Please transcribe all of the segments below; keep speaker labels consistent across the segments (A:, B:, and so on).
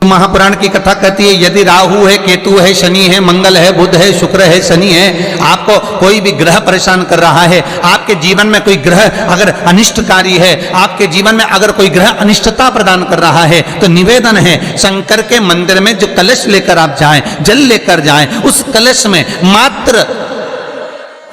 A: महापुराण की कथा कहती है यदि राहु है, केतु है, शनि है, मंगल है, बुध है, शुक्र है, शनि है, आपको कोई भी ग्रह परेशान कर रहा है, आपके जीवन में कोई ग्रह अगर अनिष्टकारी है, आपके जीवन में अगर कोई ग्रह अनिष्टता प्रदान कर रहा है, तो निवेदन है शंकर के मंदिर में जो कलश लेकर आप जाएं, जल लेकर जाएं, उस कलश में मात्र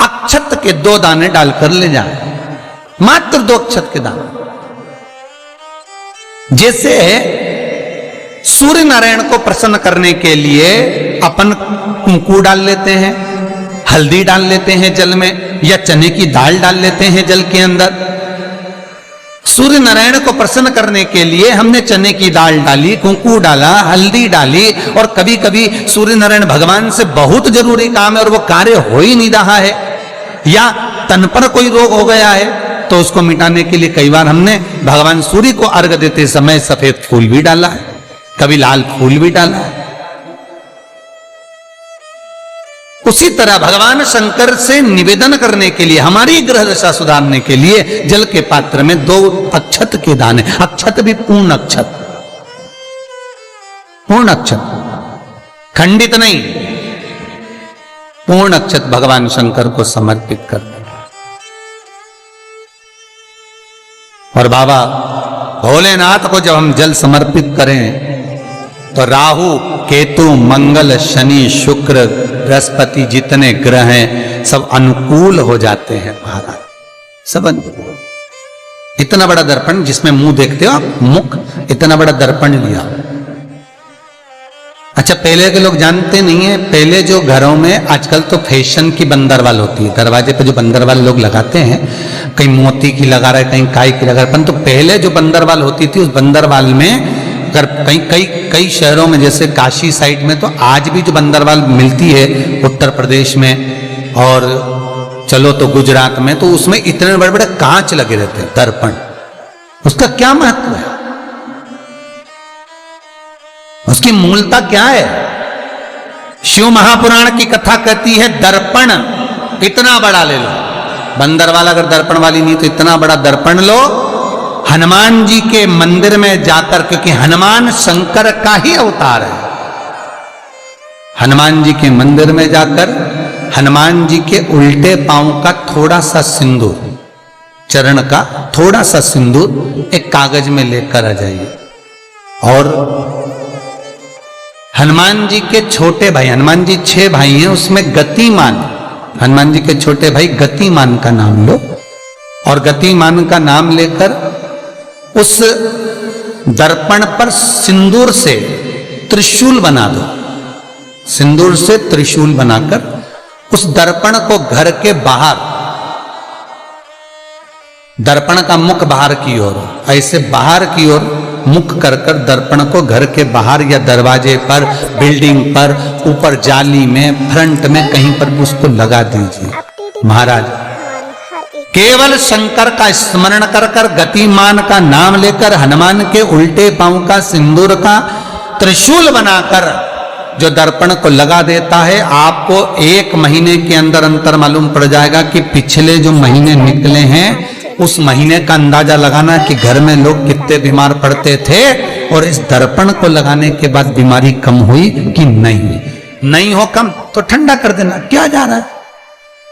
A: अक्षत के 2 दाने डालकर ले जाएं, मात्र 2 अक्षत के दाने। जैसे सूर्य नारायण को प्रसन्न करने के लिए अपन कुंकू डाल लेते हैं, हल्दी डाल लेते हैं जल में, या चने की दाल डाल लेते हैं जल के अंदर। सूर्य नारायण को प्रसन्न करने के लिए हमने चने की दाल डाली, कुंकू डाला, हल्दी डाली, और कभी कभी सूर्य नारायण भगवान से बहुत जरूरी काम है और वो कार्य हो ही नहीं रहा है, या तन पर कोई रोग हो गया है, तो उसको मिटाने के लिए कई बार हमने भगवान सूर्य को अर्घ देते समय सफेद फूल भी डाला है, कभी लाल फूल भी डाला है। उसी तरह भगवान शंकर से निवेदन करने के लिए, हमारी ग्रह दशा सुधारने के लिए जल के पात्र में 2 अक्षत के दाने, अक्षत भी पूर्ण अक्षत, पूर्ण अक्षत, खंडित नहीं, पूर्ण अक्षत भगवान शंकर को समर्पित करना। और बाबा भोलेनाथ को जब हम जल समर्पित करें तो राहु, केतु, मंगल, शनि, शुक्र, बृहस्पति जितने ग्रह हैं सब अनुकूल हो जाते हैं महाराज, सब अनुकूल। इतना बड़ा दर्पण जिसमें मुंह देखते हो आप, मुख, इतना बड़ा दर्पण लिया। अच्छा, पहले के लोग जानते नहीं है, पहले जो घरों में, आजकल तो फैशन की बंदरवाल होती है, दरवाजे पे जो बंदरवाल लोग लगाते हैं, कहीं मोती की लगा रहे, कहीं काय की लगा रहे, परंतु पहले जो बंदरवाल होती थी उस बंदरवाल में अगर कई शहरों में जैसे काशी साइड में तो आज भी जो बंदरवाल मिलती है उत्तर प्रदेश में, और चलो तो गुजरात में, तो उसमें इतने बड़े बड़े कांच लगे रहते हैं, दर्पण। उसका क्या महत्व है, उसकी मूलता क्या है? शिव महापुराण की कथा कहती है दर्पण इतना बड़ा ले लो, बंदरवाल अगर दर्पण वाली नहीं तो इतना बड़ा दर्पण लो, हनुमान जी के मंदिर में जाकर, क्योंकि हनुमान शंकर का ही अवतार है, हनुमान जी के मंदिर में जाकर हनुमान जी के उल्टे पांव का थोड़ा सा सिंदूर, चरण का थोड़ा सा सिंदूर एक कागज में लेकर आ जाइए, और हनुमान जी के छोटे भाई, हनुमान जी 6 भाई हैं, उसमें गतिमान, हनुमान जी के छोटे भाई गतिमान का नाम लो, और गतिमान का नाम लेकर उस दर्पण पर सिंदूर से त्रिशूल बना दो, सिंदूर से त्रिशूल बनाकर उस दर्पण को घर के बाहर, दर्पण का मुख बाहर की ओर, ऐसे बाहर की ओर मुख कर कर दर्पण को घर के बाहर या दरवाजे पर, बिल्डिंग पर, ऊपर जाली में, फ्रंट में, कहीं पर भी उसको लगा दीजिए। महाराज केवल शंकर का स्मरण कर कर, गतिमान का नाम लेकर, हनुमान के उल्टे पांव का सिंदूर का त्रिशूल बनाकर जो दर्पण को लगा देता है, आपको 1 महीने के अंदर अंतर मालूम पड़ जाएगा कि पिछले जो महीने निकले हैं उस महीने का अंदाजा लगाना कि घर में लोग कितने बीमार पड़ते थे, और इस दर्पण को लगाने के बाद बीमारी कम हुई कि नहीं हो कम तो ठंडा कर देना, क्या जा रहा है,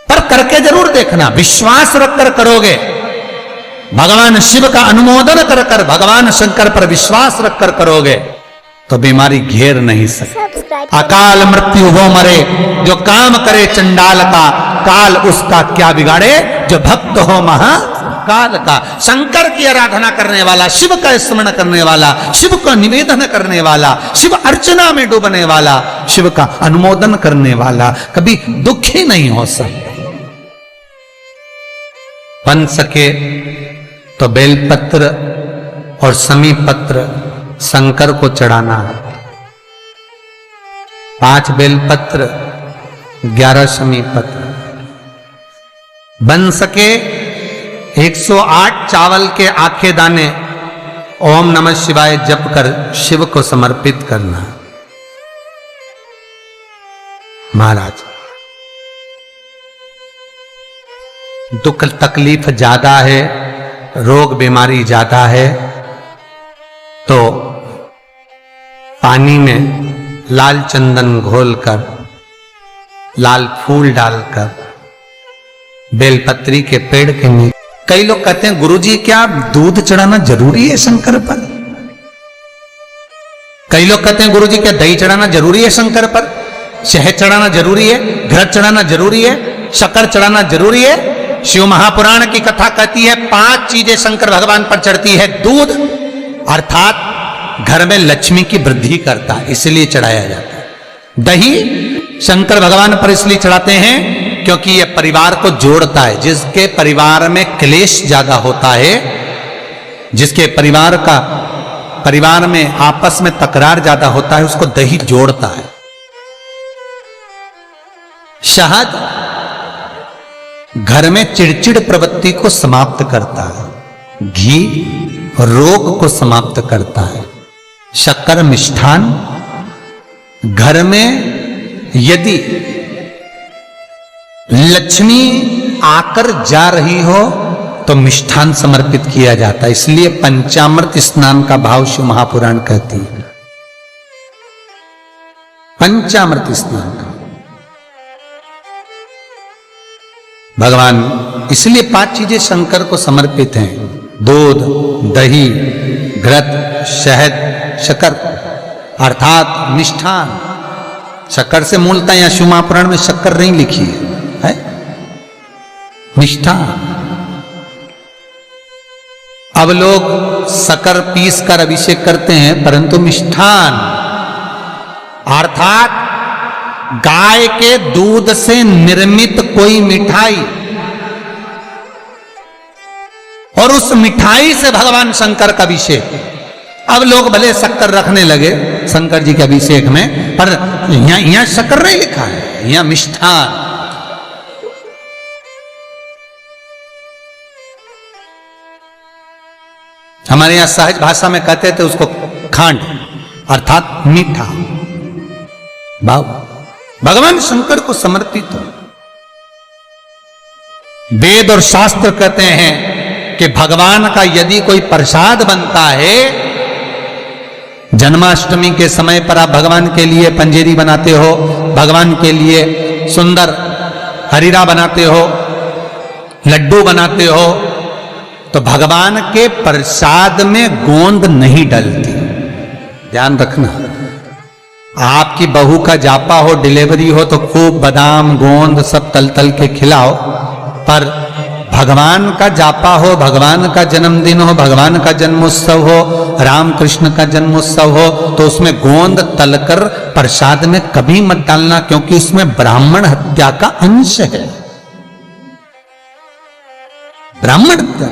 A: पर करके जरूर देखना, विश्वास रखकर करोगे, भगवान शिव का अनुमोदन कर कर, भगवान शंकर पर विश्वास रखकर करोगे तो बीमारी घेर नहीं सकती। अकाल मृत्यु हो मरे जो काम करे चंडाल का, काल उसका क्या बिगाड़े जो भक्त हो महाकाल का। शंकर की आराधना करने वाला, शिव का स्मरण करने वाला, शिव का निवेदन करने वाला, शिव अर्चना में डूबने वाला, शिव का अनुमोदन करने वाला कभी दुखी नहीं हो सकता। बन सके तो बेलपत्र और समी पत्र शंकर को चढ़ाना है, 5 बेलपत्र, 11 समी पत्र। बन सके 108 चावल के आखे दाने ओम नमः शिवाय जप कर शिव को समर्पित करना। महाराज दुख तकलीफ ज्यादा है, रोग बीमारी ज्यादा है, तो पानी में लाल चंदन घोलकर, लाल फूल डालकर, बेलपत्री के पेड़ के नीचे। कई लोग कहते हैं गुरुजी क्या दूध चढ़ाना जरूरी है शंकर पर? कई लोग कहते हैं गुरुजी क्या दही चढ़ाना जरूरी है शंकर पर? शहद चढ़ाना जरूरी है? घृत चढ़ाना जरूरी है? शक्कर चढ़ाना जरूरी है? शिव महापुराण की कथा कहती है 5 चीजें शंकर भगवान पर चढ़ती है। दूध अर्थात घर में लक्ष्मी की वृद्धि करता है, इसलिए चढ़ाया जाता है। दही शंकर भगवान पर इसलिए चढ़ाते हैं क्योंकि यह परिवार को जोड़ता है। जिसके परिवार में क्लेश ज्यादा होता है, जिसके परिवार में आपस में तकरार ज्यादा होता है, उसको दही जोड़ता है। शहद घर में चिड़चिड़ प्रवृत्ति को समाप्त करता है। घी रोग को समाप्त करता है। शक्कर मिष्ठान घर में यदि लक्ष्मी आकर जा रही हो तो मिष्ठान समर्पित किया जाता है। इसलिए पंचामृत स्नान का भाव शिव महापुराण कहती है। पंचामृत स्नान का भगवान, इसलिए 5 चीजें शंकर को समर्पित हैं। दूध, दही, घृत, शहद, शक्कर अर्थात मिष्ठान। शक्कर से मूलतः यहां शिव महापुराण में शक्कर नहीं लिखी है, मिष्ठान। अब लोग शक्कर पीस कर अभिषेक करते हैं, परंतु मिष्ठान अर्थात गाय के दूध से निर्मित कोई मिठाई, और उस मिठाई से भगवान शंकर का अभिषेक। अब लोग भले शक्कर रखने लगे शंकर जी के अभिषेक में, पर यहां शक्कर नहीं लिखा है, यहां मिष्ठान। हमारे यहां सहज भाषा में कहते थे उसको खांड अर्थात मीठा। भाव भगवान शंकर को समर्पित हो। वेद और शास्त्र कहते हैं कि भगवान का यदि कोई प्रसाद बनता है, जन्माष्टमी के समय पर आप भगवान के लिए पंजेरी बनाते हो, भगवान के लिए सुंदर हरीरा बनाते हो, लड्डू बनाते हो, तो भगवान के प्रसाद में गोंद नहीं डलती। ध्यान रखना, आपकी बहू का जापा हो, डिलीवरी हो तो खूब बादाम गोंद सब तल तल के खिलाओ, पर भगवान का जापा हो, भगवान का जन्मदिन हो, भगवान का जन्मोत्सव हो, राम कृष्ण का जन्मोत्सव हो, तो उसमें गोंद तलकर प्रसाद में कभी मत डालना, क्योंकि उसमें ब्राह्मण हत्या का अंश है। ब्राह्मण हत्या।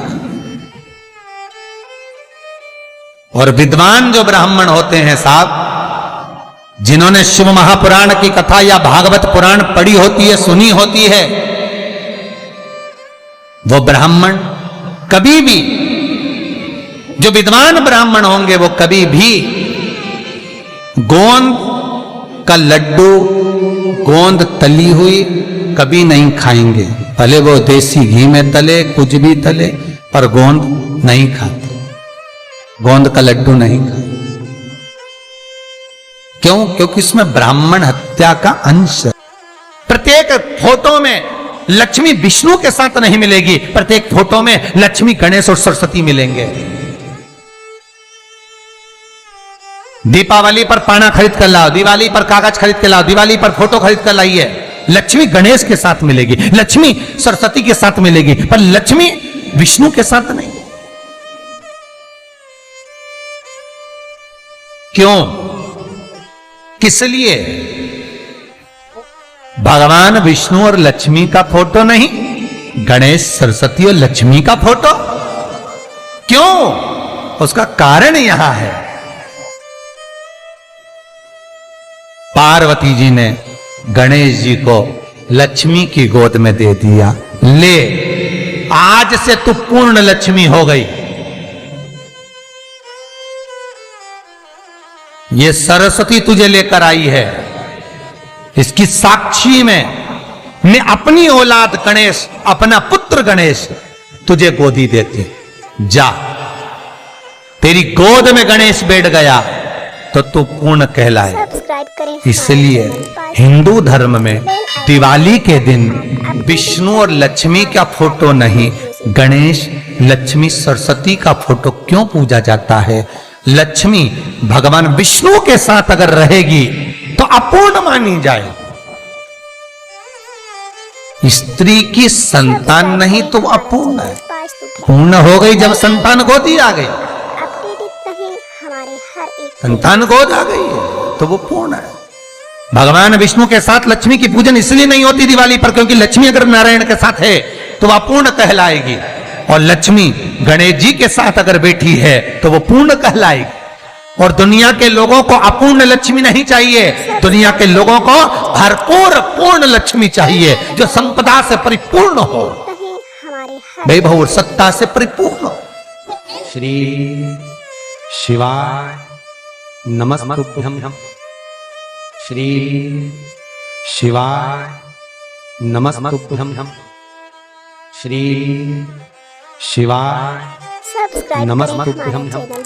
A: और विद्वान जो ब्राह्मण होते हैं साहब, जिन्होंने शिव महापुराण की कथा या भागवत पुराण पढ़ी होती है, सुनी होती है, वो ब्राह्मण कभी भी, जो विद्वान ब्राह्मण होंगे वो कभी भी गोंद का लड्डू, गोंद तली हुई कभी नहीं खाएंगे। भले वो देसी घी में तले, कुछ भी तले, पर गोंद नहीं खाते, गोंद का लड्डू नहीं खाते। क्यों? क्योंकि इसमें ब्राह्मण हत्या का अंश है। प्रत्येक फोटो में लक्ष्मी विष्णु के साथ नहीं मिलेगी, प्रत्येक फोटो में लक्ष्मी गणेश और सरस्वती मिलेंगे। दीपावली पर पाना खरीद कर लाओ, दिवाली पर कागज खरीद कर लाओ, दिवाली पर फोटो खरीद कर लाइए, लक्ष्मी गणेश के साथ मिलेगी, लक्ष्मी सरस्वती के साथ मिलेगी, पर लक्ष्मी विष्णु के साथ नहीं। क्यों? किस लिए? भगवान विष्णु और लक्ष्मी का फोटो नहीं, गणेश सरस्वती और लक्ष्मी का फोटो। क्यों? उसका कारण यहां है, पार्वती जी ने गणेश जी को लक्ष्मी की गोद में दे दिया, ले आज से तू पूर्ण लक्ष्मी हो गई। ये सरस्वती तुझे लेकर आई है, इसकी साक्षी में मैं अपनी औलाद गणेश, अपना पुत्र गणेश तुझे गोदी देती। जा, तेरी गोद में गणेश बैठ गया, तो तू पूर्ण कहलाए।
B: सब्सक्राइब करें।
A: इसलिए हिंदू धर्म में दिवाली के दिन विष्णु और लक्ष्मी का फोटो नहीं, गणेश, लक्ष्मी, सरस्वती का फोटो क्यों पूजा जाता है? लक्ष्मी भगवान विष्णु के साथ अगर रहेगी तो अपूर्ण मानी जाए। स्त्री की संतान नहीं तो अपूर्ण है। पूर्ण हो गई जब संतान गोदी आ गई, संतान गोद आ गई है तो वो पूर्ण है। भगवान विष्णु के साथ लक्ष्मी की पूजन इसलिए नहीं होती दिवाली पर, क्योंकि लक्ष्मी अगर नारायण के साथ है तो वह अपूर्ण कहलाएगी, और लक्ष्मी गणेश जी के साथ अगर बैठी है तो वो पूर्ण कहलाएगी। और दुनिया के लोगों को अपूर्ण लक्ष्मी नहीं चाहिए, दुनिया के लोगों को भरपूर पूर्ण लक्ष्मी चाहिए, जो संपदा से परिपूर्ण हो, वैभव और सत्ता से परिपूर्ण हो। श्री शिवाय नमस्तुभ्यं, श्री शिवाय नमस्तुभ्यं, श्री शिवाय नमस्तुभ्यं।